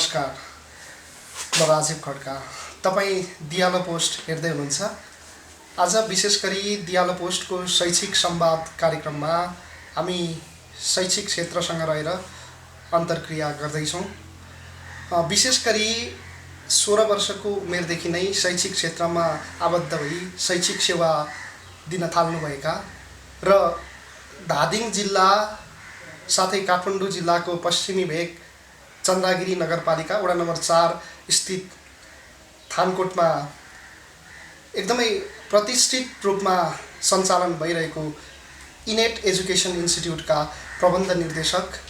नमस्कार, म राजीव खड्का। तपाईँ दियालो पोस्ट हेर्दै हुनुहुन्छ। आज विशेष गरी दियालो पोस्टको शैक्षिक संवाद कार्यक्रममा हामी शैक्षिक क्षेत्रसँग रहेर अन्तर्क्रिया गर्दैछौँ। विशेष गरी 16 वर्षको उमेरदेखि नै शैक्षिक क्षेत्रमा आबद्ध भई शैक्षिक सेवा दिन थाल्नुभएका र धादिङ जिल्ला साथै काठमाडौँ जिल्लाको पश्चिमी भेग चन्द्रागिरी नगरपालिका वडा नम्बर 4 स्थित थानकोटमा एकदमै प्रतिष्ठित रूपमा सञ्चालन भइरहेको इनेट एजुकेसन इन्स्टिट्युटका प्रबन्ध निर्देशक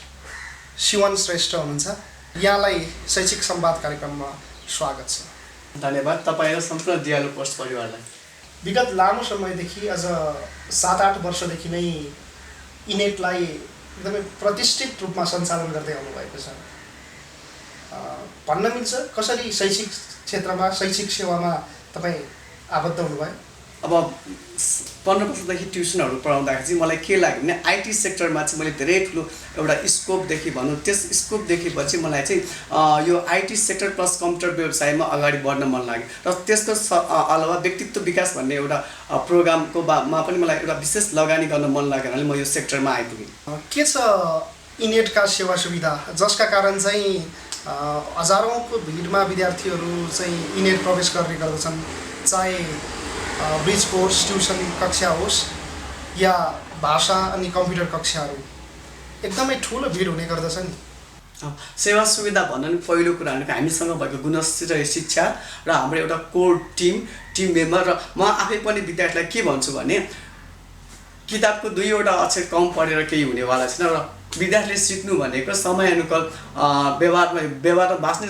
शिवन श्रेष्ठ हुनुहुन्छ। यहाँलाई शैक्षिक संवाद कार्यक्रममा स्वागत छ। धन्यवाद तपाईँ र सम्पूर्ण दियालो पोस्ट परिवारलाई। विगत लामो समयदेखि अझ 7-8 वर्षदेखि नै इनेटलाई एकदमै प्रतिष्ठित रूपमा सञ्चालन गर्दै आउनुभएको छ। भन्न मिल्छ कसरी शैक्षिक क्षेत्रमा शैक्षिक सेवामा तपाईँ आबद्ध हुनुभयो? अब 15 वर्षदेखि ट्युसनहरू पढाउँदाखेरि चाहिँ मलाई के लाग्यो भने आइटी सेक्टरमा चाहिँ मैले धेरै ठुलो एउटा स्कोपदेखि भनौँ, त्यस स्कोप देखेपछि मलाई चाहिँ यो आइटी सेक्टर प्लस कम्प्युटर व्यवसायमा अगाडि बढ्न मन लाग्यो र त्यसको अलावा व्यक्तित्व विकास भन्ने एउटा प्रोग्रामको मा पनि मलाई एउटा विशेष लगानी गर्न मन लाग्यो भने म यो सेक्टरमा आइपुगेँ। के छ इनेटका सेवा सुविधा जसका कारण चाहिँ हजारौँको भिडमा विद्यार्थीहरू चाहिँ इनेट प्रवेश गर्ने गर्दछन्, चाहे ब्रिज कोर्स ट्युसन कक्षा होस् या भाषा अनि कम्प्युटर कक्षाहरू, एकदमै ठुलो भिड हुने गर्दछ नि। सेवा सुविधा भन्दा पनि पहिलो कुरा भनेको हामीसँग भएको गुणस्तरीय शिक्षा र हाम्रो एउटा कोर टिम मेम्बर र म आफै पनि विद्यार्थीलाई के भन्छु भने किताबको 2वटा अक्षर कम पढेर केही हुनेवाला छैन र विद्यार्थीले सिक्नु भनेको समयानुकूल व्यवहार बाँच्ने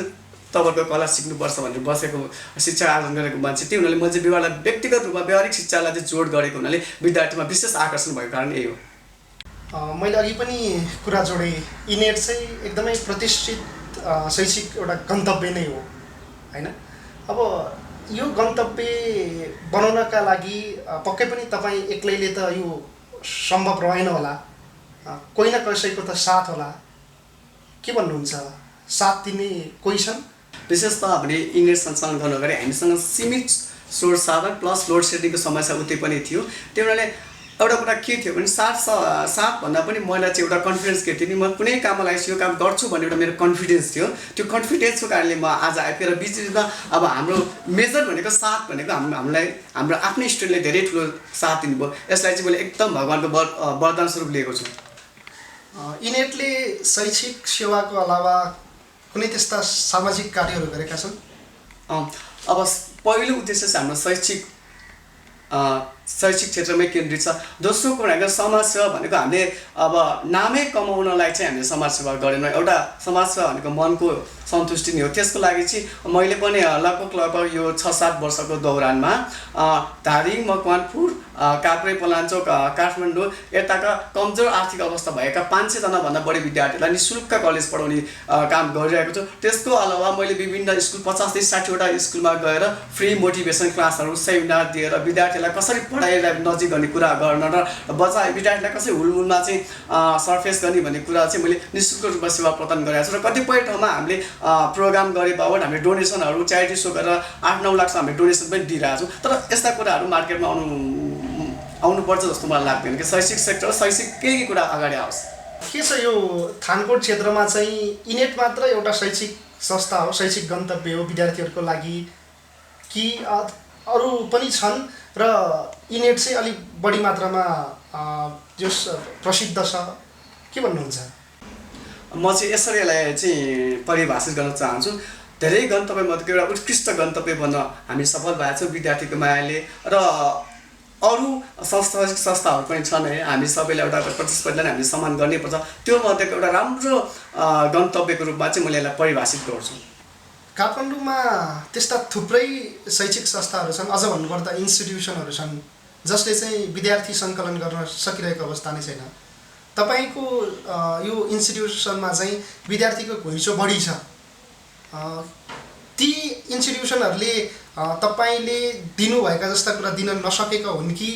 तपाईँको कला सिक्नुपर्छ भनेर बसेको शिक्षा आर्जन गरेको मान्छे त्यही हुनाले म चाहिँ व्यवहारलाई व्यक्तिगत रूपमा व्यावहारिक शिक्षालाई चाहिँ जोड गरेको हुनाले विद्यार्थीमा विशेष आकर्षण भएको कारण यही हो। मैले अघि पनि कुरा जोडेँ, इनेट चाहिँ एकदमै प्रतिष्ठित शैक्षिक एउटा गन्तव्य नै हो हैन। अब यो गन्तव्य बनाउनका लागि पक्कै पनि तपाईँ एक्लैले त यो सम्भव रहेन होला, कोही न कसैको त साथ होला। के भन्नुहुन्छ, साथ दिने कोही छन्? विशेष त हामीले इनेट सञ्चालन गर्नु अगाडि हामीसँग सीमित स्रोत साधन प्लस लोड सेडिङको समस्या उतै पनि थियो। त्यो हुनाले एउटा कुरा के थियो भने साथभन्दा पनि मलाई चाहिँ एउटा कन्फिडेन्स के थियो नि, म कुनै काममा लागेपछि यो काम गर्छु भन्ने एउटा मेरो कन्फिडेन्स थियो। त्यो कन्फिडेन्सको कारणले म आज आइपुगेर बिचमा अब हाम्रो मेजर भनेको साथ भनेको हामीलाई हाम्रो आफ्नै स्टुडेन्टले धेरै ठुलो साथ दिनुभयो। यसलाई चाहिँ मैले एकदम भगवान्को वरदान स्वरूप लिएको छु। इनेटले शैक्षिक सेवाको अलावा कुनै त्यस्ता सामाजिक कार्यहरू गरेका छन्? अब पहिलो उद्देश्य चाहिँ हाम्रो शैक्षिक क्षेत्रमै केन्द्रित छ। दोस्रो कुरा भनेको समाजसेवा भनेको हामीले अब नामै कमाउनलाई चाहिँ हामीले समाजसेवा गरेनौँ। एउटा समाजसेवा भनेको मनको सन्तुष्टि नै हो। त्यसको लागि चाहिँ मैले पनि लगभग यो 6-7 वर्षको दौरानमा धादिङ, मकवानपुर, काभ्रे, पलाञ्चोक, काठमाडौँ यताका कमजोर आर्थिक अवस्था भएका 500 जनाभन्दा बढी विद्यार्थीलाई निःशुल्क कलेज पढाउने काम गरिरहेको छु। त्यसको अलावा मैले विभिन्न स्कुल 50देखि 60वटा स्कुलमा गएर फ्री मोटिभेसन क्लासहरू सेमिनार दिएर विद्यार्थीलाई कसरी पढाइलाई नजिक गर्ने कुरा गर्न र विद्यार्थीलाई कसरी हुलमुलमा चाहिँ सर्फेस गर्ने भन्ने कुरा चाहिँ मैले निःशुल्क रूपमा सेवा प्रदान गरेको छु। र कतिपय ठाउँमा हामीले प्रोग्राम गरे बाबत हामीले डोनेसनहरू च्यारिटी सो गरेर 8-9 लाखसम्म हामीले डोनेसन पनि दिइरहेको छौँ। तर यस्ता कुराहरू मार्केटमा आउनुपर्छ जस्तो मलाई लाग्दैन कि शैक्षिक सेक्टर शैक्षिक केही कुरा अगाडि आओस्। के छ यो थानकोट क्षेत्रमा चाहिँ इनेट मात्र एउटा शैक्षिक संस्था हो, शैक्षिक गन्तव्य हो विद्यार्थीहरूको लागि, कि अरू पनि छन् र इनेट चाहिँ अलिक बढी मात्रामा जो प्रसिद्ध छ? के भन्नुहुन्छ? म चाहिँ यसरी यसलाई चाहिँ परिभाषित गर्न चाहन्छु। धेरै गन्तव्यमध्येको एउटा उत्कृष्ट गन्तव्य बन्न हामी सफल भएको छौँ विद्यार्थीको मायाले, र अरू संस्थाहरू पनि छन् है। हामी सबैले एउटा प्रतिस्पर्धालाई हामीले सम्मान गर्नैपर्छ। त्यो मध्येको एउटा राम्रो गन्तव्यको रूपमा चाहिँ मैले यसलाई परिभाषित गर्छु। काठमाडौँमा त्यस्ता थुप्रै शैक्षिक संस्थाहरू छन्, अझ भन्नुपर्दा इन्स्टिट्युसनहरू छन् जसले चाहिँ विद्यार्थी सङ्कलन गर्न सकिरहेको अवस्था नै छैन। तपाईँको यो इन्स्टिट्युसनमा चाहिँ विद्यार्थीको घुइँचो बढी छ। ती इन्स्टिट्युसनहरूले तपाईँले दिनुभएका जस्ता कुरा दिन नसकेका हुन् कि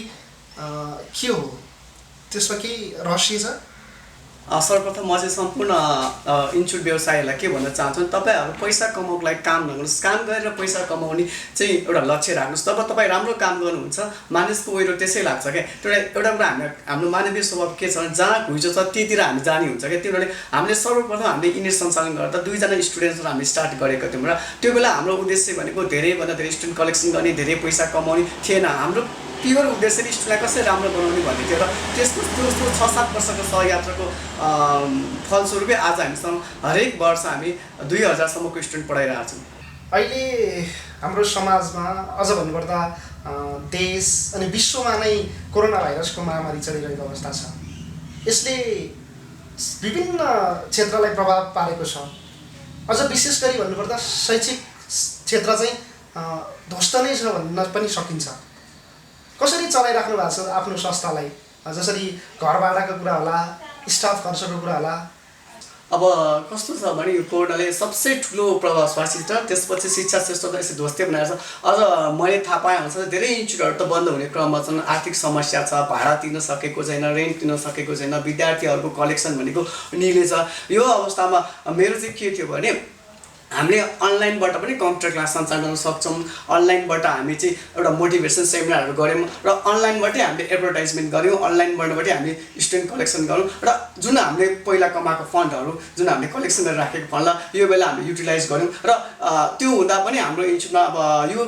के हो? त्यसमा केही रहस्य छ? सर्वप्रथम म चाहिँ सम्पूर्ण इन्स्टिट्युट व्यवसायीहरूलाई के भन्न चाहन्छु भने तपाईँहरू पैसा कमाउनको लागि काम नगर्नुहोस्, काम गरेर पैसा कमाउने चाहिँ एउटा लक्ष्य राख्नुहोस्। तब तपाईँ राम्रो काम गर्नुहुन्छ, मानिसको ओहिरो त्यसै लाग्छ क्या। एउटा कुरा हाम्रो मानवीय स्वभाव के छ भने जहाँ घुइँचो छ त्यतिर हामी जाने हुन्छ क्या। त्यो भएर हामीले सर्वप्रथम हामीले युनिट सञ्चालन गर्दा 2 जना स्टुडेन्ट्सहरू हामीले स्टार्ट गरेका थियौँ र त्यो बेला हाम्रो उद्देश्य भनेको धेरैभन्दा धेरै स्टुडेन्ट कलेक्सन गर्ने, धेरै पैसा कमाउने थिएन। हाम्रो प्योर उद्देश्य स्टुडेन्टलाई कसरी राम्रो बनाउने भन्ने थियो र त्यसको त्यो 6-7 वर्षको सहयात्राको फलस्वरूपै आज हामीसँग हरेक वर्ष हामी 2000सम्मको स्टुडेन्ट पढाइरहेको छौँ। अहिले हाम्रो समाजमा अझ भन्नुपर्दा देश अनि विश्वमा नै कोरोना भाइरसको महामारी चलिरहेको अवस्था छ। यसले विभिन्न क्षेत्रलाई प्रभाव पारेको छ। अझ विशेष गरी भन्नुपर्दा शैक्षिक क्षेत्र चाहिँ ध्वस्त नै छ भन्न पनि सकिन्छ। कसरी चलाइराख्नु भएको छ आफ्नो संस्थालाई? जसरी घर भाडाको कुरा होला, स्टाफ खर्चको कुरा होला। अब कस्तो छ भने यो कोरोनाले सबसे ठुलो प्रभाव स्वास्थ्य क्षेत्र, त्यसपछि शिक्षा क्षेत्रलाई यसरी ध्वस्तै बनाएको छ। अझ मैले थाहा पाएँ अनुसार धेरै इन्स्टिट्युटहरू त बन्द हुने क्रममा छन्। आर्थिक समस्या छ, भाडा तिर्न सकेको छैन, रेन्ट तिर्न सकेको छैन, विद्यार्थीहरूको कलेक्सन भनेको निलेछ। यो अवस्थामा मेरो चाहिँ के थियो भने हामीले अनलाइनबाट पनि कम्प्युटर क्लास सञ्चालन गर्न सक्छौँ। अनलाइनबाट हामी चाहिँ एउटा मोटिभेसन सेमिनारहरू गऱ्यौँ र अनलाइनबाटै हामीले एडभर्टाइजमेन्ट गऱ्यौँ, अनलाइनबाटै हामीले स्टुडेन्ट कलेक्सन गऱ्यौँ र जुन हामीले पहिला कमाएको फन्डहरू, जुन हामीले कलेक्सन गरेर राखेको फन्डलाई यो बेला हामीले युटिलाइज गऱ्यौँ र त्यो हुँदा पनि हाम्रो इन्स्टिट्युटमा अब यो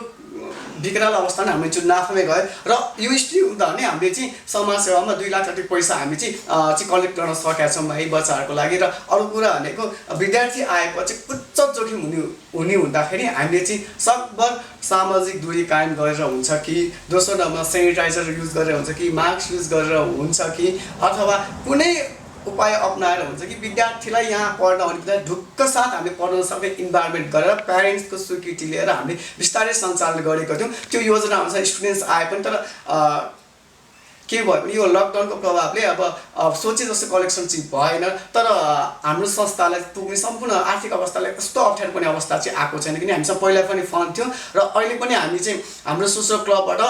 विकराल अवस्थामा हाम्रो इन्स्टिट्युट नाफामै गयो र यो स्थिति हुँदा पनि हामीले चाहिँ समाजसेवामा 2 लाख जति पैसा हामी चाहिँ कलेक्ट गर्न सकेका छौँ है बच्चाहरूको लागि। र अरू कुरा भनेको विद्यार्थी आएपछि उच्च जोखिम हुने हुँदाखेरि हामीले चाहिँ सकभर सामाजिक दूरी कायम गरेर हुन्छ कि, दोस्रो नम्बरमा सेनिटाइजर युज गरेर हुन्छ कि, मास्क युज गरेर हुन्छ कि, अथवा कुनै उपाय अपनाएर हुन्छ कि विद्यार्थीलाई यहाँ पढ्न आउने ढुक्क साथ हामीले पढ्न सक्ने इन्भाइरोमेन्ट गरेर प्यारेन्ट्सको स्वीकृति लिएर हामीले बिस्तारै सञ्चालन गरेको थियौँ। त्यो योजना अनुसार स्टुडेन्ट्स आए पनि तर के भयो भने यो लकडाउनको प्रभावले अब सोचे जस्तो कलेक्सन चाहिँ भएन। तर हाम्रो संस्थालाई पुग्ने सम्पूर्ण आर्थिक अवस्थालाई कस्तो अप्ठ्यारो पर्ने अवस्था चाहिँ आएको छैन, किनकि हामीसँग पहिला पनि फन्ड थियो र अहिले पनि हामी चाहिँ हाम्रो सोसल क्लबबाट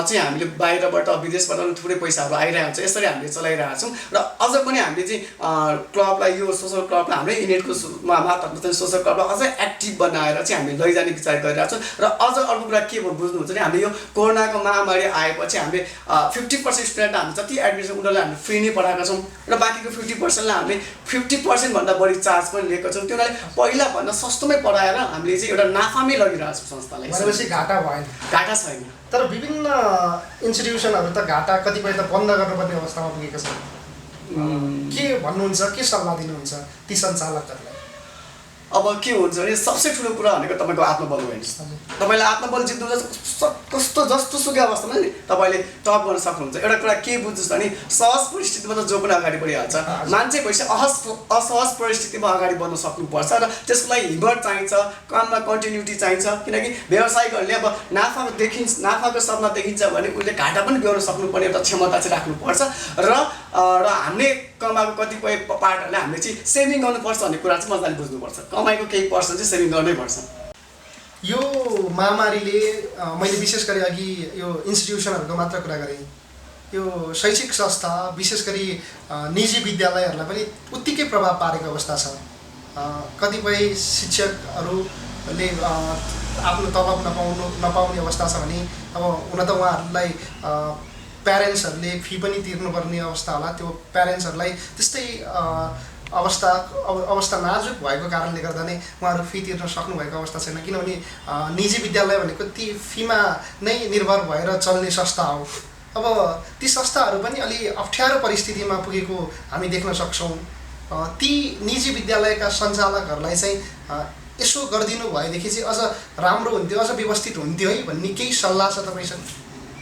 चाहिँ हामीले बाहिरबाट विदेशबाट पनि थुप्रै पैसाहरू आइरहेको हुन्छ। यसरी हामीले चलाइरहेको छौँ र अझ पनि हामीले चाहिँ क्लबलाई यो सोसल क्लबलाई हाम्रै युनिटको मार्फत चाहिँ सोसल क्लबलाई अझै एक्टिभ बनाएर चाहिँ हामीले लैजाने विचार गरिरहेको छौँ। र अझ अर्को कुरा के बुझ्नुहुन्छ भने हामीले यो कोरोनाको महामारी आएपछि हामीले 50% स्टुडेन्ट हामीले जति एडमिसन उनीहरूलाई हामीले फ्री नै पढाएका छौँ र बाँकीको 50%लाई हामीले 50% भन्दा बढी चार्ज पनि लिएका छौँ। त्यो हुनाले पहिला भन्दा सस्तोमै पढाएर हामीले चाहिँ एउटा नाफामै लगिरहेको छौँ संस्थालाई। भनेपछि घाटा भएन? घाटा छैन। तर विभिन्न इन्स्टिट्युसनहरू त घाटा कतिपय त बन्द गर्नुपर्ने अवस्थामा पुगेको छ। के भन्नुहुन्छ, के सल्लाह दिनुहुन्छ ती सञ्चालकहरूलाई? अब के हुन्छ भने सबसे ठुलो कुरा भनेको तपाईँको आत्मबल हो। हेर्नुहोस्, तपाईँले आत्मबल जित्नु कस्तो जस्तोसुकै अवस्थामा नि तपाईँले टप गर्न सक्नुहुन्छ। एउटा कुरा के बुझ्नुहोस् भने सहज परिस्थितिमा त जो पनि अगाडि बढिहाल्छ। मान्छे भएपछि असहज परिस्थितिमा अगाडि बढ्न सक्नुपर्छ र त्यसको लागि हिम्मत चाहिन्छ, काममा कन्टिन्युटी चाहिन्छ। किनकि व्यवसायिकहरूले अब नाफाको सपना देखिन्छ भने उसले घाटा पनि बेहोर्न सक्नुपर्ने एउटा क्षमता चाहिँ राख्नुपर्छ र हामीले कमाएको कतिपय पार्टहरूलाई हामीले चाहिँ सेभिङ गर्नुपर्छ भन्ने कुरा चाहिँ मजाले बुझ्नुपर्छ। कमाइको केही पर्सेन्ट चाहिँ सेभिङ गर्नै पर्छ। यो महामारीले मैले विशेष गरी अघि यो इन्स्टिट्युसनहरूको मात्र कुरा गरेँ, यो शैक्षिक संस्था विशेष गरी निजी विद्यालयहरूलाई पनि उत्तिकै प्रभाव पारेको अवस्था छ। कतिपय शिक्षकहरूले आफ्नो तलब नपाउने अवस्था छ भने अब हुन त उहाँहरूलाई प्यारेन्ट्सहरूले फी पनि तिर्नुपर्ने अवस्था होला। त्यो प्यारेन्ट्सहरूलाई त्यस्तै अवस्था नाजुक भएको कारणले गर्दा नै उहाँहरू फी तिर्न सक्नुभएको अवस्था छैन। किनभने निजी विद्यालय भनेको ती फीमा नै निर्भर भएर चल्ने संस्था हो। अब ती संस्थाहरू पनि अलि अप्ठ्यारो परिस्थितिमा पुगेको हामी देख्न सक्छौँ। ती निजी विद्यालयका सञ्चालकहरूलाई चाहिँ यसो गरिदिनु भएदेखि चाहिँ अझ राम्रो हुन्थ्यो, अझ व्यवस्थित हुन्थ्यो है भन्ने केही सल्लाह छ तपाईँसँग?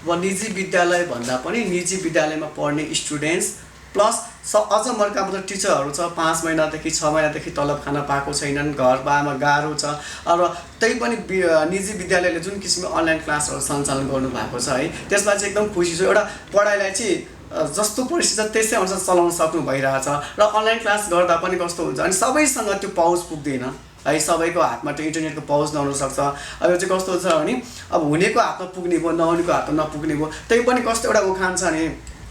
अब निजी विद्यालय भन्दा पनि निजी विद्यालयमा पढ्ने स्टुडेन्ट्स प्लस अझ मर्कामा त टिचरहरू छ 5 महिनादेखि 6 महिनादेखि तलब खान पाएको छैनन्, घरमा गाह्रो छ। र त्यही पनि निजी विद्यालयले जुन किसिमको अनलाइन क्लासहरू सञ्चालन गर्नुभएको छ है, त्यसमा चाहिँ एकदम खुसी छु। एउटा पढाइलाई चाहिँ जस्तो परिस्थिति छ त्यसै अनुसार चलाउन सक्नु भइरहेछ र अनलाइन क्लास गर्दा पनि कस्तो हुन्छ अनि सबैसँग त्यो पाउच पुग्दैन है, सबैको हातमा त्यो इन्टरनेटको पाउच नहुन सक्छ। अब यो चाहिँ कस्तो हुन्छ भने अब हुनेको हातमा पुग्ने भयो, नहुनेको हातमा नपुग्ने भयो। त्यही पनि कस्तो एउटा उखान छ भने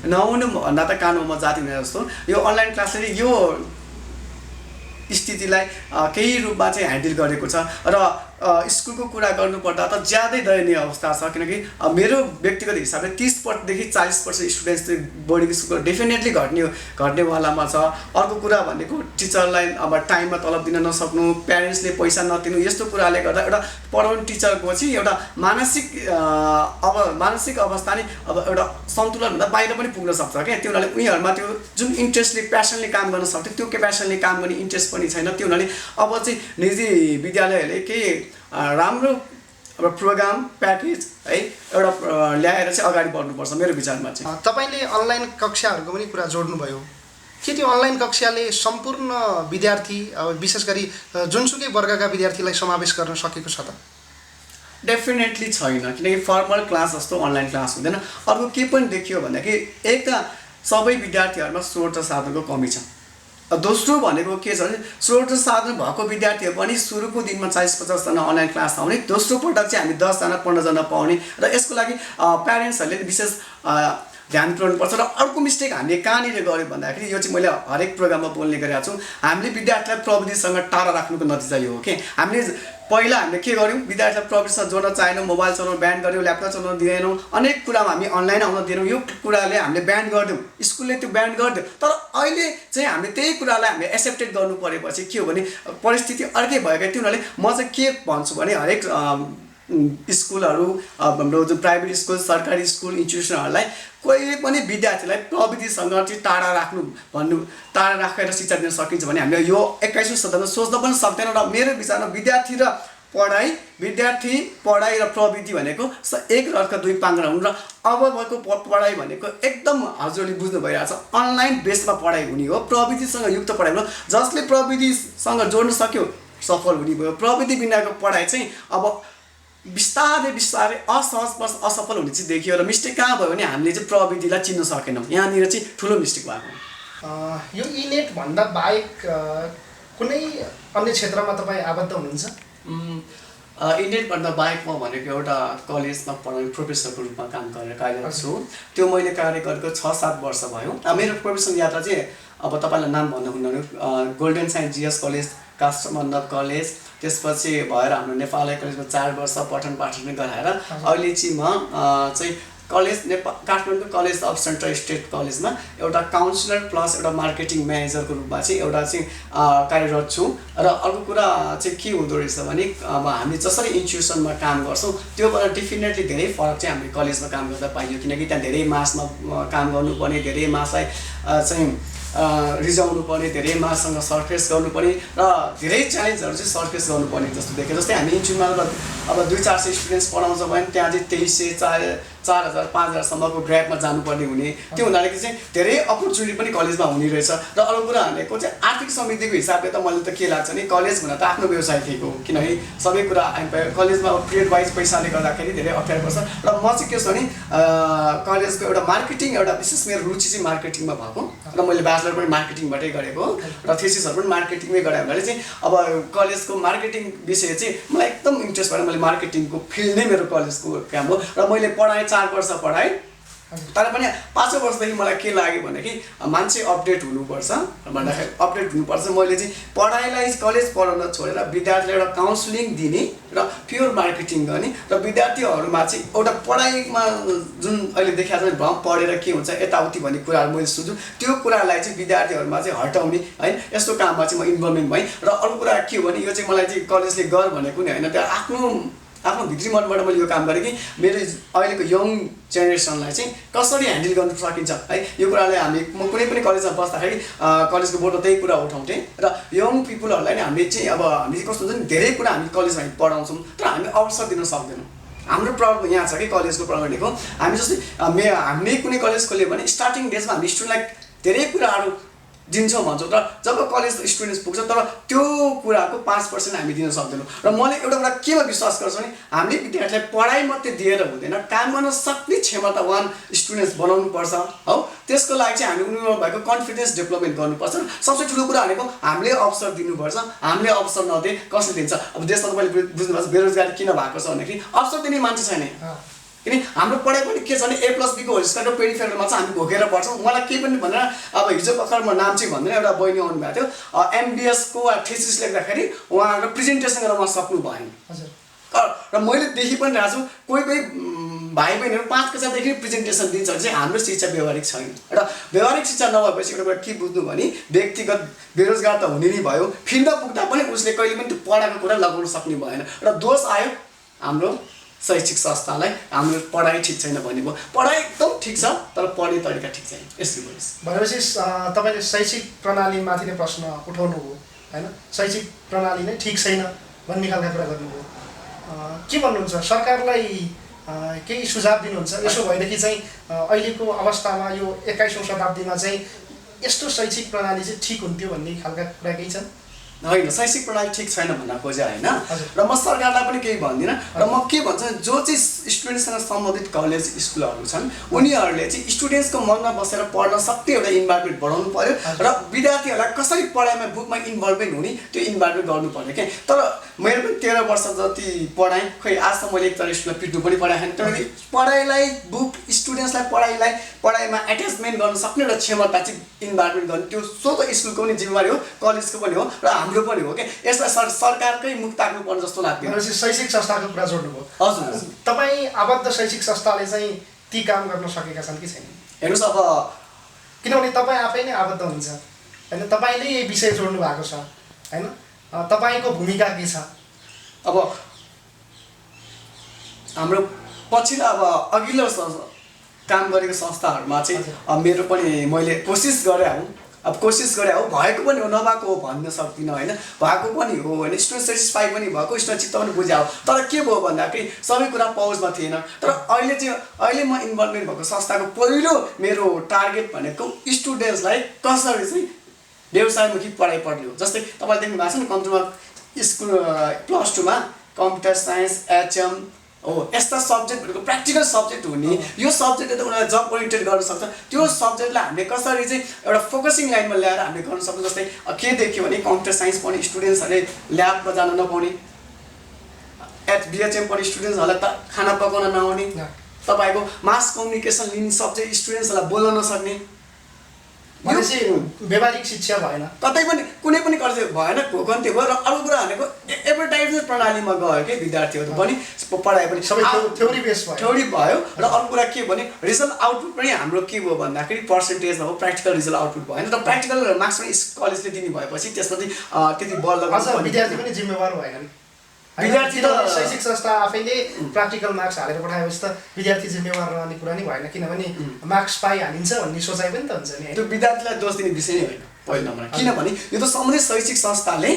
नहुनु भन्दा त कानुनमा जाति हुने जस्तो यो अनलाइन क्लासले यो स्थितिलाई केही रूपमा चाहिँ ह्यान्डल गरेको छ र स्कुलको कुरा गर्नुपर्दा त ज्यादै दयनीय अवस्था छ किनकि मेरो व्यक्तिगत हिसाबले 30% देखि 40% स्टुडेन्ट्स चाहिँ बोर्डिङ स्कुलको डेफिनेटली घट्नेवालामा छ। अर्को कुरा भनेको टिचरलाई अब टाइममा तलब दिन नसक्नु, प्यारेन्ट्सले पैसा नदिनु, यस्तो कुराले गर्दा एउटा पढाउने टिचरको चाहिँ एउटा मानसिक अवस्था नै अब एउटा सन्तुलनभन्दा बाहिर पनि पुग्न सक्छ क्या। त्यो हुनाले उनीहरूमा त्यो जुन इन्ट्रेस्टले प्यासनले काम गर्न सक्थ्यो त्यो प्यासनले काम गर्ने इन्ट्रेस्ट पनि छैन। त्यो हुनाले अब चाहिँ निजी विद्यालयहरूले केही राम्रो अब प्रोग्राम प्याकेज है एउटा ल्याएर चाहिँ अगाडि बढ्नुपर्छ मेरो विचारमा चाहिँ। तपाईँले अनलाइन कक्षाहरूको पनि कुरा जोड्नुभयो, के त्यो अनलाइन कक्षाले सम्पूर्ण विद्यार्थी विशेष गरी जुनसुकै वर्गका विद्यार्थीलाई समावेश गर्न सकेको छ त? डेफिनेटली छैन, किनकि फर्मल क्लास जस्तो अनलाइन क्लास हुँदैन। अर्को के पनि देखियो भन्दाखेरि एक त सबै विद्यार्थीहरूमा स्रोत र साधनको कमी छ। दोस्रो भनेको के छ भने स्रोत र साधन भएको विद्यार्थीहरू पनि सुरुको दिनमा 40-50 जना अनलाइन क्लास आउने, दोस्रो पटक चाहिँ हामी 10 जना 15 जना पाउने र यसको लागि प्यारेन्ट्सहरूले विशेष ध्यान पुर्याउनुपर्छ। र अर्को मिस्टेक हामीले कहाँनिर गऱ्यो भन्दाखेरि यो चाहिँ मैले हरेक प्रोग्राममा बोल्ने गरेको छु, हामीले विद्यार्थीलाई प्रविधिसँग टाढा राख्नुको नतिजा यो हो कि हामीले पहिला हामीले के गर्यौँ, विद्यार्थीलाई प्रविधिसँग जोड्न चाहेनौँ, मोबाइल चलाउन ब्यान गऱ्यौँ, ल्यापटप चलाउन दिएनौँ, अनेक कुरामा हामी अनलाइन आउन दिएनौँ। यो कुराले हामीले ब्यान गरिदियौँ, स्कुलले त्यो ब्यान गरिदियो। तर अहिले चाहिँ हामीले त्यही कुरालाई हामीले एक्सेप्टेड गर्नु परेपछि के हो भने परिस्थिति अर्कै भएको। त्यो हुनाले म चाहिँ के भन्छु भने हरेक स्कुलहरू हाम्रो जुन प्राइभेट स्कुल सरकारी स्कुल इन्स्टिट्युसनहरूलाई कोही पनि विद्यार्थीलाई प्रविधिसँग चाहिँ टाढा राखेर शिक्षा दिन सकिन्छ भने हामीले यो 21औं शताब्दीमा सोच्न पनि सक्दैनौँ। र मेरो विचारमा विद्यार्थी पढाइ र प्रविधि भनेको एक अर्का दुई पाङ्ग्रा हुन्। र अब भएको पढाइ भनेको एकदम हजुरले बुझ्नु भइरहेको छ अनलाइन बेसमा पढाइ हुने हो, प्रविधिसँग युक्त पढाइ हो। जसले प्रविधिसँग जोड्न सक्यो सफल हुने भयो, प्रविधि बिनाको पढाइ चाहिँ अब बिस्तारै असफल हुने चाहिँ देखियो। र मिस्टेक कहाँ भयो भने हामीले चाहिँ प्रविधिलाई चिन्न सकेनौँ, यहाँनिर चाहिँ ठुलो मिस्टेक भएको। यो इनेट भन्दा बाहेक कुनै अन्य क्षेत्रमा तपाईँ आबद्ध हुनुहुन्छ? इनेट भन्दा बाहेक म भनेको एउटा कलेजमा पढाउने प्रोफेसरको रूपमा काम गरेर कार्यरत छु। त्यो मैले कार्य गरेको 6-7 वर्ष भयो। मेरो प्रोफेसनल यात्रा चाहिँ अब तपाईँलाई नाम भन्नुहुन्न भने golden science GS college, Kasthamandap college, त्यसपछि भएर हाम्रो नेपाली कलेजमा 4 वर्ष पठन पाठन गराएर अहिले चाहिँ म चाहिँ college Kathmandu college of central state कलेजमा एउटा काउन्सिलर प्लस एउटा मार्केटिङ म्यानेजरको रूपमा चाहिँ एउटा चाहिँ कार्यरत छु। र अर्को कुरा चाहिँ के हुँदो रहेछ भने अब हामी जसरी इन्स्टिट्युसनमा काम गर्छौँ त्योबाट डेफिनेटली धेरै फरक चाहिँ हामीले कलेजमा काम गर्दा पाइयो, किनकि त्यहाँ धेरै मासमा काम गर्नुपर्ने, धेरै मासलाई चाहिँ रिजाउनु पर्ने, धेरै माससँग सर्फेस गर्नुपर्ने र धेरै च्यालेन्जहरू चाहिँ सर्फेस गर्नुपर्ने जस्तो देख्यो। जस्तै हामी इन्स्टिट्युटमा अब 200-400 स्टुडेन्ट्स पढाउँछ भने त्यहाँ चाहिँ 2300, 4000, 5000सम्मको ग्रेडमा जानुपर्ने हुने। त्यो हुनाले चाहिँ धेरै अपर्च्युनिटी पनि कलेजमा हुने रहेछ। र अर्को कुरा भनेको चाहिँ आर्थिक समृद्धिको हिसाबले त मैले त के लाग्छ नि कलेज भन्न त आफ्नो व्यवसाय थिएको, किनकि सबै कुरा कलेजमा पिरियड वाइज पैसाले गर्दाखेरि धेरै अप्ठ्यारो पर्छ। र म चाहिँ के छ भने कलेजको एउटा मार्केटिङ एउटा विशेष मेरो रुचि चाहिँ मार्केटिङमा भएको र मैले ब्याचलर पनि मार्केटिङबाटै गरेको र थेसिसहरू पनि मार्केटिङमै गरेँ हुनाले चाहिँ अब कलेजको मार्केटिङ विषय चाहिँ मलाई एकदम इन्ट्रेस्ट भएर मैले मार्केटिङको फिल्ड नै मेरो कलेजको काम हो। र मैले पढाएँ 4 वर्ष पढाएँ, तर पनि 5औं वर्षदेखि मलाई के लाग्यो भनेदेखि मान्छे अपडेट हुनुपर्छ भन्दाखेरि अपडेट हुनुपर्छ। मैले चाहिँ पढाइलाई कलेज पढाउन छोडेर विद्यार्थीलाई एउटा काउन्सिलिङ दिने र प्योर मार्केटिङ गर्ने र विद्यार्थीहरूमा चाहिँ एउटा पढाइमा जुन अहिले देखिएको छ भ्रम पढेर के हुन्छ यताउति भन्ने कुराहरू मैले सुन्छु, त्यो कुरालाई चाहिँ विद्यार्थीहरूमा चाहिँ हटाउने है यस्तो काममा चाहिँ म इन्भल्भमेन्ट भएँ। र अर्को कुरा के हो भने यो चाहिँ मलाई चाहिँ कलेजले गर भनेको नि होइन, त्यो आफ्नो भित्री मनबाट मैले यो काम गरेँ कि मेरो अहिलेको यङ जेनेरेसनलाई चाहिँ कसरी ह्यान्डल गर्न सकिन्छ है। यो कुरालाई म कुनै पनि कलेजमा बस्दाखेरि कलेजको बोर्डमा त्यही कुरा उठाउँथेँ र यङ पिपुलहरूलाई नै हामीले चाहिँ अब हामी कस्तो हुन्छ नि धेरै कुरा हामी कलेजमा पढाउँछौँ तर हामी अवसर दिन सक्दैनौँ। हाम्रो प्रब्लम यहाँ छ कि कलेजको प्रब्लम भनेको हामी जस्तै हामीले कुनै कलेज खोल्यो भने स्टार्टिङ डेजमा हामी स्टुडेन्टलाई धेरै कुराहरू दिन्छौँ भन्छौँ र जब कलेज स्टुडेन्ट्स पुग्छ तर त्यो कुराको 5% हामी दिन सक्दैनौँ। र मैले एउटा कुरा केमा विश्वास गर्छु भने हामीले विद्यार्थीलाई पढाइ मात्रै दिएर हुँदैन, काम गर्न सक्ने क्षमतावान स्टुडेन्ट्स बनाउनुपर्छ हौ। त्यसको लागि चाहिँ हामी उनीहरूमा भएको कन्फिडेन्स डेभलपमेन्ट गर्नुपर्छ। सबसे ठुलो कुरा भनेको हामीले अवसर दिनुपर्छ, हामीले अवसर नदिए कसले दिन्छ। अब देशमा तपाईँले बुझ्नुभएको छ बेरोजगारी किन भएको छ भनेदेखि अवसर दिने मान्छे छैन। किन हाम्रो पढाइ पनि के छ भने A+B को होल स्क्वायरको पेरिफेरलमा चाहिँ हामी घोकेर पढ्छौँ। मलाई केही पनि भनेर अब हिजो भर्खर म नाम चाहिँ भन्दैन, एउटा बहिनी आउनुभएको थियो MBS को थेसिस लेख्दाखेरि उहाँहरू प्रेजेन्टेसन गर्न सक्नु भएन। र मैले देखि पनि रहेको छु कोही कोही भाइ बहिनीहरू 5 कक्षादेखि प्रेजेन्टेसन दिन्छ भने चाहिँ हाम्रो शिक्षा व्यवहारिक छैन। र व्यवहारिक शिक्षा नभएपछि एउटा के बुझ्नु भने व्यक्तिगत बेरोजगार त हुने नै भयो, फिर्ता पुग्दा पनि उसले कहिले पनि त्यो पढाएको कुरा लगाउन सक्ने भएन। र दोष आयो हाम्रो शैक्षिक संस्थालाई, हाम्रो पढाइ ठिक छैन भन्ने भयो। पढाइ एकदम ठिक छ तर पढ्ने तरिका ठिक छैन। यसरी भनेपछि तपाईँले शैक्षिक प्रणालीमाथि नै प्रश्न उठाउनु हो होइन, शैक्षिक प्रणाली नै ठिक छैन भन्ने खालका कुरा गर्नुभयो। के भन्नुहुन्छ, सरकारलाई केही सुझाव दिनुहुन्छ? यसो भएदेखि चाहिँ अहिलेको अवस्थामा यो 21औं शताब्दीमा चाहिँ यस्तो शैक्षिक प्रणाली चाहिँ ठिक हुन्थ्यो भन्ने खालका कुरा केही छन्? होइन, शैक्षिक प्रणाली ठिक छैन भन्न खोजे होइन। र म सरकारलाई पनि केही भन्दिनँ। र म के भन्छु, जो चाहिँ स्टुडेन्टसँग सम्बन्धित कलेज स्कुलहरू छन् उनीहरूले चाहिँ स्टुडेन्ट्सको मनमा बसेर पढ्न सक्ने एउटा इन्भाइरोमेन्ट बढाउनु पर्यो र विद्यार्थीहरूलाई कसरी पढाइमा बुकमा इन्भल्भमेन्ट हुने त्यो इन्भाइरोमेन्ट गर्नु पर्यो क्या। तर मैले पनि 13 वर्ष जति पढाएँ, खै आजसम्म मैले एकजना स्कुलमा पिट्नु पनि पढाएँ छैन। किनभने पढाइलाई बुक स्टुडेन्ट्सलाई पढाइमा एट्याचमेन्ट गर्न सक्ने एउटा क्षमता चाहिँ इन्भाइरोमेन्ट गर्नु त्यो स्वतः स्कुलको पनि जिम्मेवारी हो, कलेजको पनि हो र हाम्रो पनि हो क्या। यसलाई सरकारकै मुख ताक्नुपर्ने जस्तो लाग्दैन। शैक्षिक संस्थाको कुरा जोड्नुभयो। हजुर, तपाईँ आबद्ध शैक्षिक संस्थाले चाहिँ ती काम गर्न सकेका छन् कि छैन? हेर्नुहोस्, अब किनभने तपाईँ आफै नै आबद्ध हुन्छ होइन, तपाईँले यही विषय जोड्नु भएको छ होइन, तपाईँको भूमिका के छ? अब हाम्रो पछिल्लो अघिल्लो काम गरेको संस्थाहरूमा चाहिँ मेरो पनि मैले कोसिस गरेँ हो, भएको पनि हो, नभएको हो भन्न सक्दिनँ होइन, भएको पनि हो होइन। स्टुडेन्ट सेटिस्फाई पनि भएको, स्टुडेन्ट चित्त पनि बुझ्या हो। तर के भयो भन्दाखेरि सबै कुरा पहुँचमा थिएन। तर अहिले म इन्भल्भमेन्ट भएको संस्थाको पहिलो मेरो टार्गेट भनेको स्टुडेन्ट्सलाई कसरी चाहिँ व्यवसायमुखी पढाइ पढ्ने हो। जस्तै तपाईँले देख्नु भएको छ नि, कम्प्युटरमा स्कुल +2मा कम्प्युटर साइन्स, HM हो, यस्ता सब्जेक्टहरूको प्र्याक्टिकल सब्जेक्ट हुने, यो सब्जेक्टले त उनीहरूलाई जब ओरिएन्टेड गर्न सक्छ। त्यो सब्जेक्टलाई हामीले कसरी चाहिँ एउटा फोकसिङ लाइनमा ल्याएर हामीले गर्न सक्छौँ। जस्तै के देख्यो भने कम्प्युटर साइन्स पढ्ने स्टुडेन्ट्सहरूले ल्याबमा जान नपाउने, BHM पढ्ने स्टुडेन्ट्सहरूलाई त खाना पकाउन नआउने, तपाईँको मास कम्युनिकेसन लिने सब्जेक्ट स्टुडेन्ट्सहरूलाई बोल्न नसक्ने, भनेपछि व्यावहारिक शिक्षा भएन, कतै पनि कुनै पनि कर्ज भएन, घोकन्ते भयो। र अरू कुरा भनेको एडभर्टाइजमेन्ट प्रणालीमा गयो कि विद्यार्थीहरू पनि पढाइ पनि सबै थ्योरी बेस भयो। थ्योरी भयो। र अरू कुरा के भने रिजल्ट आउटपुट पनि हाम्रो के भयो भन्दाखेरि पर्सेन्टेज नभए प्र्याक्टिकल रिजल्ट आउटपुट भएन। र प्र्याक्टिकल मार्क्स पनि कलेजले दिने भएपछि त्यसपछि त्यति बल लगाउनु विद्यार्थी पनि जिम्मेवार भएनन्। विद्यार्थी त शैक्षिक संस्था आफैले प्र्याक्टिकल मार्क्स हालेर पठाएपछि त विद्यार्थी जिम्मेवार रहने कुरा नै भएन, किनभने मार्क्स पाइहालिन्छ भन्ने सोचाइ पनि त हुन्छ नि। त्यो विद्यार्थीलाई दोष दिने विषय नै होइन पहिलो नम्बरमा, किनभने यो त सम्बन्धित शैक्षिक संस्थाले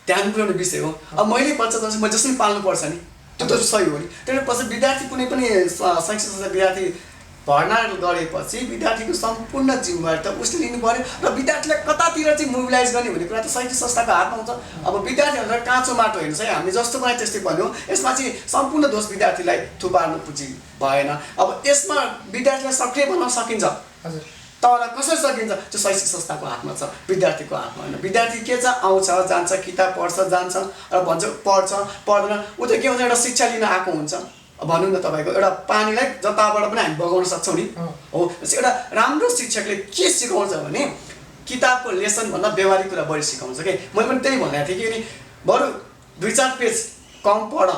ध्यान पुर्याउने विषय हो। अब मैले बच्चा म जसरी पाल्नुपर्छ नि त्यो त सही हो नि। त्यसपछि विद्यार्थी कुनै पनि शैक्षिक संस्था विद्यार्थी भर्ना गरेपछि विद्यार्थीको सम्पूर्ण जिम्मेवारी त उसले लिनु पर्यो। र विद्यार्थीलाई कतातिर चाहिँ मोबिलाइज गर्ने भन्ने कुरा त शैक्षिक संस्थाको हातमा हुन्छ। अब विद्यार्थीहरूलाई काँचो माटो हेर्नुहोस् है, हामी जस्तो पनि त्यस्तै भन्यो, यसमा चाहिँ सम्पूर्ण दोष विद्यार्थीलाई थुपार्नु पुँजी भएन। अब यसमा विद्यार्थीलाई सक्रिय बनाउन सकिन्छ, तर कसरी सकिन्छ त्यो शैक्षिक संस्थाको हातमा छ, विद्यार्थीको हातमा होइन। विद्यार्थी के छ, आउँछ जान्छ, किताब पढ्छ जान्छ र भन्छ पढ्छ पढ्दैन, ऊ त के हुन्छ एउटा शिक्षा लिन आएको हुन्छ। भनौँ न तपाईँको एउटा पानीलाई जताबाट पनि हामी बगाउन सक्छौँ नि हो। एउटा राम्रो शिक्षकले के सिकाउँछ भने किताबको लेसनभन्दा व्यवहारिक कुरा बढी सिकाउँछ कि। मैले पनि त्यही भनेको थिएँ कि बरु 2-4 पेज कम पढ,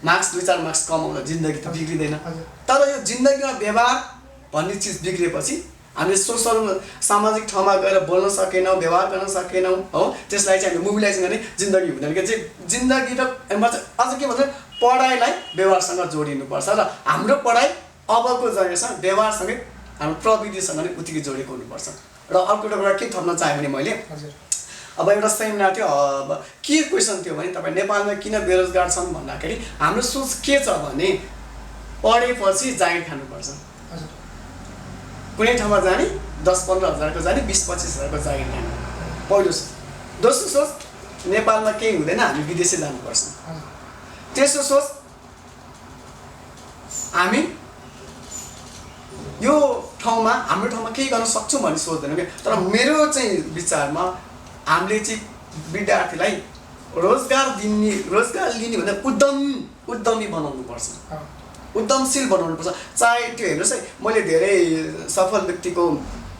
मार्क्स 2-4 मार्क्स कम आउँदा जिन्दगी त बिग्रिँदैन। तर यो जिन्दगीमा व्यवहार भन्ने चिज बिग्रिएपछि हामीले सोसल सामाजिक ठाउँमा गएर बोल्न सकेनौँ, व्यवहार गर्न सकेनौँ हो, त्यसलाई चाहिँ हामीले मोबिलाइज गर्ने जिन्दगी हुँदैन कि। चाहिँ जिन्दगी र अझ के भन्छ पढाइलाई व्यवहारसँग जोडिनुपर्छ। र हाम्रो पढाइ अबको जेनेरेसन व्यवहारसँगै हाम्रो प्रविधिसँग नै उत्तिकै जोडेको हुनुपर्छ। र अर्को एउटा के थप्न चाहेँ भने मैले अब एउटा सेमिनार थियो, अब के क्वेसन थियो भने तपाईँ नेपालमा किन बेरोजगार छन् भन्दाखेरि हाम्रो सोच के छ भने पढेपछि जागिर खानुपर्छ, कुनै ठाउँमा जाने 10-15 हजारको जाने 20-25 हजारको जागिर खाने पहिलो सोच। दोस्रो सोच नेपालमा केही हुँदैन हामी विदेशै जानुपर्छ। तेस्रो सोच हामी यो ठाउँमा हाम्रो ठाउँमा केही गर्न सक्छौँ भन्ने सोच्दैनौँ क्या। तर मेरो चाहिँ विचारमा हामीले चाहिँ विद्यार्थीलाई रोजगार लिने भन्दा उद्यमी बनाउनुपर्छ। उद्यमशील बनाउनुपर्छ। चाहे त्यो हेर्नुहोस् है, मैले धेरै सफल व्यक्तिको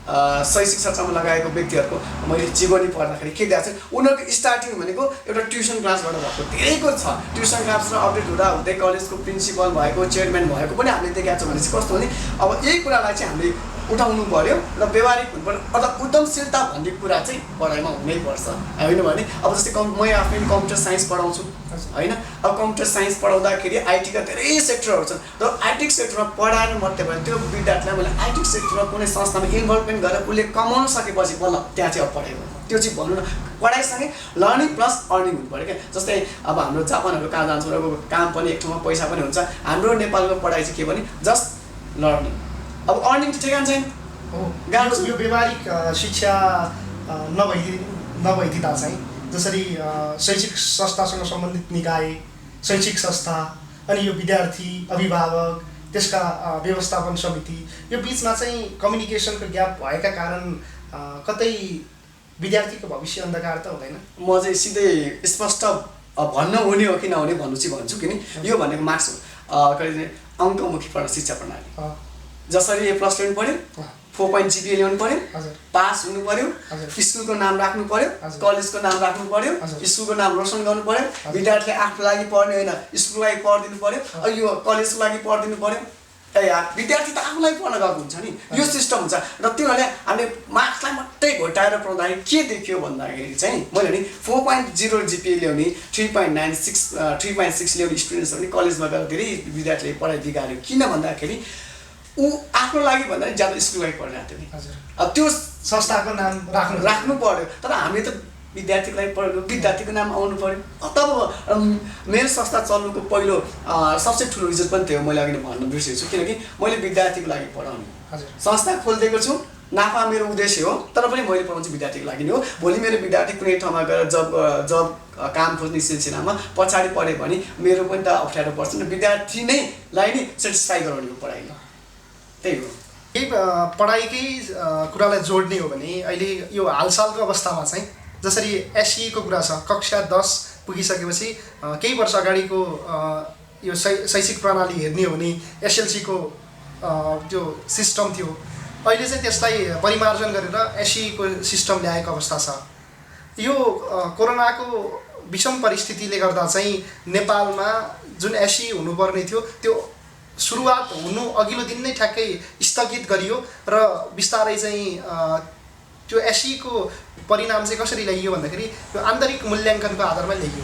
शैक्षिक क्षेत्रमा लगाएको व्यक्तिहरूको मैले जीवनी पढ्दाखेरि के देखाएको छ, उनीहरूको स्टार्टिङ भनेको एउटा ट्युसन क्लासबाट भएको धेरैको छ। ट्युसन क्लास र अपडेट हुँदा हुँदै कलेजको प्रिन्सिपल भएको, चेयरम्यान भएको पनि हामीले देखाएको छ। भनेपछि कस्तो भने अब यही कुरालाई चाहिँ हामीले उठाउनु पर्यो र व्यवहारिक हुनु पर्यो, अथवा उद्यमशीलता भन्ने कुरा चाहिँ पढाइमा हुनैपर्छ, होइन भने अब जस्तै म आफै कम्प्युटर साइन्स पढाउँछु होइन। अब कम्प्युटर साइन्स पढाउँदाखेरि आइटीका धेरै सेक्टरहरू छन्, र आइटी सेक्टरमा पढाएर मात्रै भयो त्यो विद्यार्थीलाई मैले आइटी सेक्टरमा कुनै संस्थामा इन्भल्भमेन्ट गरेर उसले कमाउन सकेपछि बल्ल त्यहाँ चाहिँ अब पढाइ गर्नु। त्यो चाहिँ भन्नु न, पढाइसँगै लर्निङ प्लस अर्निङ हुनु पऱ्यो क्या। जस्तै अब हाम्रो जापानहरू कहाँ जान्छौँ र काम पनि एक ठाउँमा पैसा पनि हुन्छ, हाम्रो नेपालको पढाइ चाहिँ के भने जस्ट लर्निङ, अब अर्निङ त ठेगान छैन। गाह्रो यो व्यवहारिक शिक्षा नभइदिँदा चाहिँ जसरी शैक्षिक संस्थासँग सम्बन्धित निकाय, शैक्षिक संस्था, अनि यो विद्यार्थी, अभिभावक, त्यसका व्यवस्थापन समिति, यो बिचमा चाहिँ कम्युनिकेसनको ग्याप भएका कारण कतै विद्यार्थीको भविष्य अन्धकार त हुँदैन? म चाहिँ सिधै स्पष्ट भन्न हुने हो कि नहुने भन्नु चाहिँ भन्छु, किन यो भनेको मार्क्स हो, अङ्कमुखी शिक्षा प्रणाली। जसरी +10 पढ्यो, 4 GPA ल्याउनु पऱ्यो, पास हुनु पऱ्यो, स्कुलको नाम राख्नु पऱ्यो, कलेजको नाम राख्नु पऱ्यो, स्कुलको नाम रोशन गर्नु पऱ्यो, विद्यार्थीले आफ्नो लागि पढ्ने होइन स्कुलको लागि पढिदिनु पऱ्यो, यो कलेजको लागि पढिदिनु पऱ्यो। विद्यार्थी त आफूलाई पढ्न गएको हुन्छ नि, यो सिस्टम हुन्छ। र त्योहरूले हामीले मार्क्सलाई मात्रै घोटाएर पढाउँदाखेरि के देखियो भन्दाखेरि चाहिँ मैले नि 4.0 GPA ल्याउने, 3.6 ल्याउने स्टुडेन्ट्सहरू पनि कलेजमा गएर धेरै विद्यार्थीले पढाइ बिगार्यो। किन भन्दाखेरि ऊ आफ्नो लागि भन्दा ज्यादा स्कुल लागि पढिरहेको थियो नि। अब त्यो संस्थाको नाम राख्नु पर्यो, तर हामीले त विद्यार्थीको लागि पढेको, विद्यार्थीको नाम आउनु पर्यो। तब मेरो संस्था चल्नुको पहिलो सबसे ठुलो रिजन पनि थियो, मैले अघि नै भन्न बिर्सेको छु, किनकि मैले विद्यार्थीको लागि पढाउने संस्था खोलिदिएको छु। नाफा मेरो उद्देश्य हो, तर पनि मैले पढाउँछु विद्यार्थीको लागि नै हो। भोलि मेरो विद्यार्थी कुनै ठाउँमा गएर जब काम खोज्ने सिलसिलामा पछाडि पढ्यो भने मेरो पनि त अप्ठ्यारो पर्छ नि, विद्यार्थी नैलाई नै सेटिस्फाई गराउने हो पढाइले, त्यही हो। यही पढाइकै कुरालाई जोड्ने हो भने अहिले यो हालसालको अवस्थामा चाहिँ जसरी एसईको कुरा छ, कक्षा 10 पुगिसकेपछि केही वर्ष अगाडिको यो शैक्षिक प्रणाली हेर्ने हो भने एसएलसीको त्यो सिस्टम थियो, अहिले चाहिँ त्यसलाई परिमार्जन गरेर एसईको सिस्टम ल्याएको अवस्था छ। यो कोरोनाको विषम परिस्थितिले गर्दा चाहिँ नेपालमा जुन एसई हुनुपर्ने थियो त्यो सुरुवात हुनु अघिल्लो दिन नै ठ्याक्कै स्थगित गरियो र बिस्तारै चाहिँ त्यो एसईको परिणाम चाहिँ कसरी ल्याइयो भन्दाखेरि यो आन्तरिक मूल्याङ्कनको आधारमा ल्याइयो।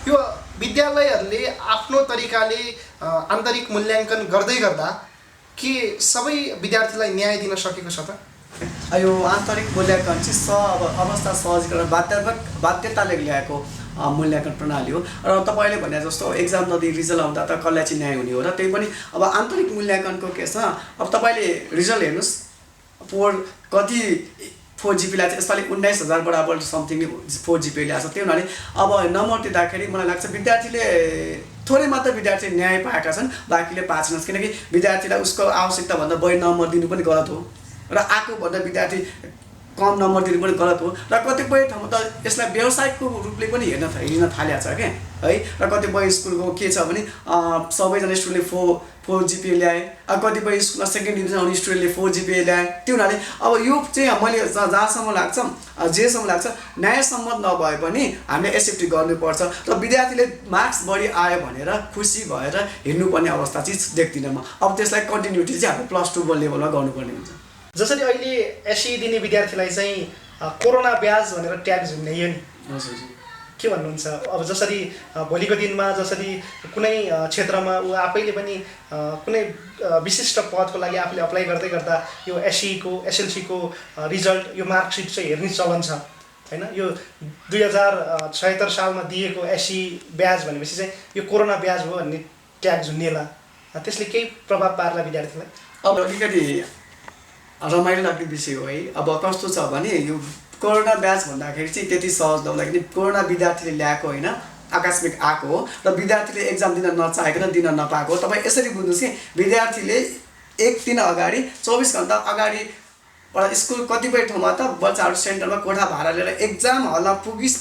यो विद्यालयहरूले आफ्नो तरिकाले आन्तरिक मूल्याङ्कन गर्दै गर्दा के सबै विद्यार्थीलाई न्याय दिन सकेको छ त? यो आन्तरिक मूल्याङ्कन चाहिँ अब अवस्था सहजीकरण बाध्यताले ल्याएको मूल्याङ्कन प्रणाली हो। र तपाईँले भने जस्तो एक्जाम नदिई रिजल्ट आउँदा त कसलाई चाहिँ न्याय हुने हो र त्यही पनि अब आन्तरिक मूल्याङ्कनको केसमा अब तपाईँले रिजल्ट हेर्नुहोस्, कति 4 GPA ल्याएको छ, यसपालि 19,000 बराबर समथिङ 4 GPA ल्याएको छ। त्यो हुनाले अब नम्बर दिँदाखेरि मलाई लाग्छ विद्यार्थीले थोरै मात्र विद्यार्थीले न्याय पाएका छन्, बाँकीले पाएको छैनन्, किनकि विद्यार्थीलाई उसको आवश्यकताभन्दा बढी नम्बर दिनु पनि गलत हो र आएको भन्दा विद्यार्थी कम नम्बर दिनु पनि गलत हो। र कतिपय ठाउँमा त यसलाई व्यावसायिकको रूपले पनि हेर्न थालेको छ क्या है। र कतिपय स्कुलको के छ भने सबैजना स्टुडेन्टले 4 GPA ल्याए, अब कतिपय स्कुलमा सेकेन्ड डिभिजन आउने स्टुडेन्टले 4 GPA ल्याए। त्यो हुनाले अब यो चाहिँ मैले जहाँसम्म लाग्छ जेसम्म लाग्छ न्यायसम्मत नभए पनि हामीले एक्सेप्ट गर्नुपर्छ र विद्यार्थीले मार्क्स बढी आयो भनेर खुसी भएर हिँड्नुपर्ने अवस्था चाहिँ देख्दिनँ म। अब त्यसलाई कन्टिन्युटी चाहिँ हामीले +2 लेभलमा गर्नुपर्ने हुन्छ। जसरी अहिले एसई दिने विद्यार्थीलाई चाहिँ कोरोना ब्याज भनेर ट्याग झुन्ड्याइयो नि, के भन्नुहुन्छ? अब जसरी भोलिको दिनमा जसरी कुनै क्षेत्रमा ऊ आफैले पनि कुनै विशिष्ट पदको लागि आफूले अप्लाई गर्दै गर्दा यो एसईको एसएलसीको रिजल्ट यो मार्कसिट चाहिँ हेर्ने चलन छ होइन। यो 2076 सालमा दिएको एसई ब्याज भनेपछि चाहिँ यो कोरोना ब्याज हो भन्ने ट्याग झुन्डिएला, त्यसले केही प्रभाव पार्ला विद्यार्थीलाई? अब अलिकति रमाइलो लाग्ने विषय हो है। अब कस्तो छ भने यो कोरोना ब्याज भन्दाखेरि चाहिँ त्यति सहज नहुँदा, किन कोरोना विद्यार्थीले ल्याएको होइन, आकस्मिक आएको हो र विद्यार्थीले एक्जाम दिन नचाहेको दिन नपाएको हो। तपाईँ यसरी बुझ्नुहोस् कि विद्यार्थीले एक दिन अगाडि 24 घन्टा अगाडि एउटा स्कुल कतिपय ठाउँमा त बच्चाहरू सेन्टरमा कोठा भाडा लिएर एक्जाम हलमा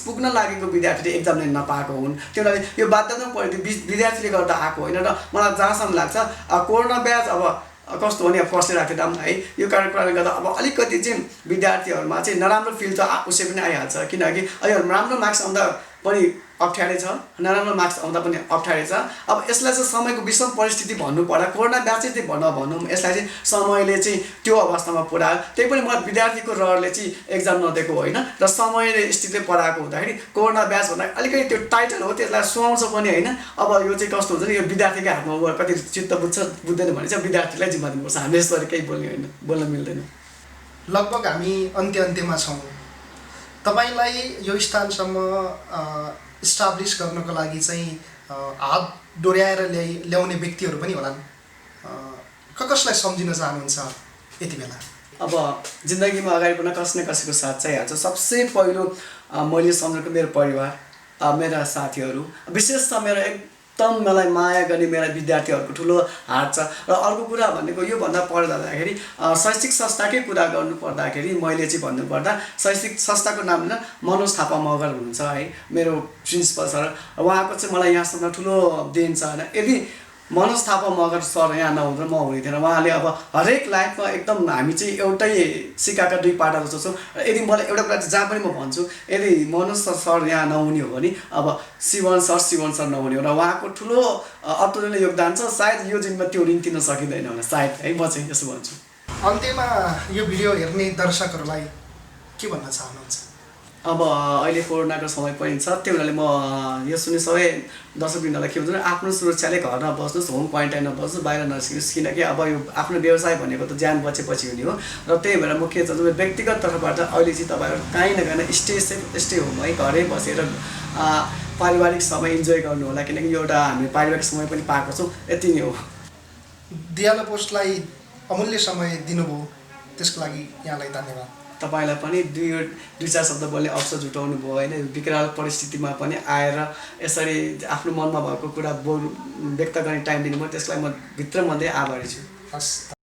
पुग्न लागेको विद्यार्थीले एक्जाम दिन नपाएको हुन्। त्यो हुनाले यो बाध्यतामा पऱ्यो त्यो विद्यार्थीले गर्दा आएको होइन र मलाई जहाँसम्म लाग्छ कोरोना ब्याच अब कस्तो भने अब कसिरहेको थियो दाम है यो कारणले गर्दा अब अलिकति चाहिँ विद्यार्थीहरूमा चाहिँ नराम्रो फिल त उसै पनि आइहाल्छ, किनकि अहिले राम्रो मार्क्स आउँदा पनि अप्ठ्यारै छ, नराम्रो मार्क्स आउँदा पनि अप्ठ्यारै छ। अब यसलाई चाहिँ समयको विषम परिस्थिति भन्नु पर्दा कोरोना ब्याच चाहिँ भनौँ यसलाई चाहिँ समयले चाहिँ त्यो अवस्थामा पुऱ्यायो। त्यही पनि मलाई विद्यार्थीको रहरले चाहिँ एक्जाम नदिएको होइन र समयले स्थितिले पढाएको हुँदाखेरि कोरोना ब्याच भन्दा अलिकति त्यो टाइटल हो त्यसलाई सुहाउँछ पनि होइन। अब यो चाहिँ कस्तो हुन्छ नि यो विद्यार्थीकै हातमा कति चित्त बुझ्दैन भने चाहिँ विद्यार्थीलाई जिम्मा दिनुपर्छ, हामीले यसरी केही बोल्न मिल्दैन। लगभग हामी अन्त्यमा छौँ। तपाईँलाई यो स्थानसम्म इस्टाब्लिस गर्नको लागि चाहिँ हात डोर्याएर ल्याउने व्यक्तिहरू पनि होलान्, कसलाई सम्झिन चाहनुहुन्छ यति बेला? अब जिन्दगीमा अगाडि बढ्न कसै न कसैको साथ चाहिहाल्छ। सबसे पहिलो मैले सम्झेको मेरो परिवार, मेरा साथीहरू, विशेष त मेरो एकदम मलाई माया गर्ने मेरा विद्यार्थीहरूको ठुलो हात छ। र अर्को कुरा भनेको योभन्दा पर्दाखेरि शैक्षिक संस्थाकै कुरा गर्नु पर्दाखेरि मैले चाहिँ भन्नुपर्दा शैक्षिक संस्थाको नाम होइन मनोज थापा मगर हुनुहुन्छ है मेरो प्रिन्सिपल सर। उहाँको चाहिँ मलाई यहाँसम्म ठुलो देन छ होइन। यदि मनोज थापा मगर सर यहाँ नहुँदा म हुने थिएन। उहाँले अब हरेक लाइफमा एकदम हामी चाहिँ एउटै सिक्काका दुई पाटा जस्तो छौँ। यदि मलाई एउटा कुरा चाहिँ जहाँ पनि म भन्छु यदि मनोज सर यहाँ नहुने हो भने अब शिवन सर नहुने हो र उहाँको ठुलो अतुलनीय योगदान छ। सायद यो जिम्मा त्यो ऋण तिर्न सकिँदैन होला सायद है, म चाहिँ यसो भन्छु। अन्त्यमा यो भिडियो हेर्ने दर्शकहरूलाई के भन्न चाहनुहुन्छ? अब अहिले कोरोनाको समय पनि छ, त्यो हुनाले म यो सुन्ने सबै दर्शकवृन्दलाई के भन्छ आफ्नो सुरक्षाले घरमा बस्नुहोस्, होम क्वारेन्टाइनमा बस्नुहोस्, बाहिर ननिस्किनुहोस्, किनकि अब यो आफ्नो व्यवसाय भनेको त ज्यान बचेपछि हुने हो। र त्यही भएर म के चाहन्छु व्यक्तिगत तर्फबाट अहिले चाहिँ तपाईँहरू काहीँ न काहीँ स्टे होम है, घरै बसेर पारिवारिक समय इन्जोय गर्नु होला, किनकि एउटा हामी पारिवारिक समय पनि पाएको छौँ। यति नै हो। दियालो पोस्टलाई अमूल्य समय दिनुभयो त्यसको लागि यहाँलाई धन्यवाद। तपाईँलाई पनि दुई चार शब्द बोल्ने अवसर जुटाउनु भयो होइन। विकराल परिस्थितिमा पनि आएर यसरी आफ्नो मनमा भएको कुरा व्यक्त गर्ने टाइम दिनुभयो, त्यसलाई म भित्र मध्ये आभारी छु। हस्।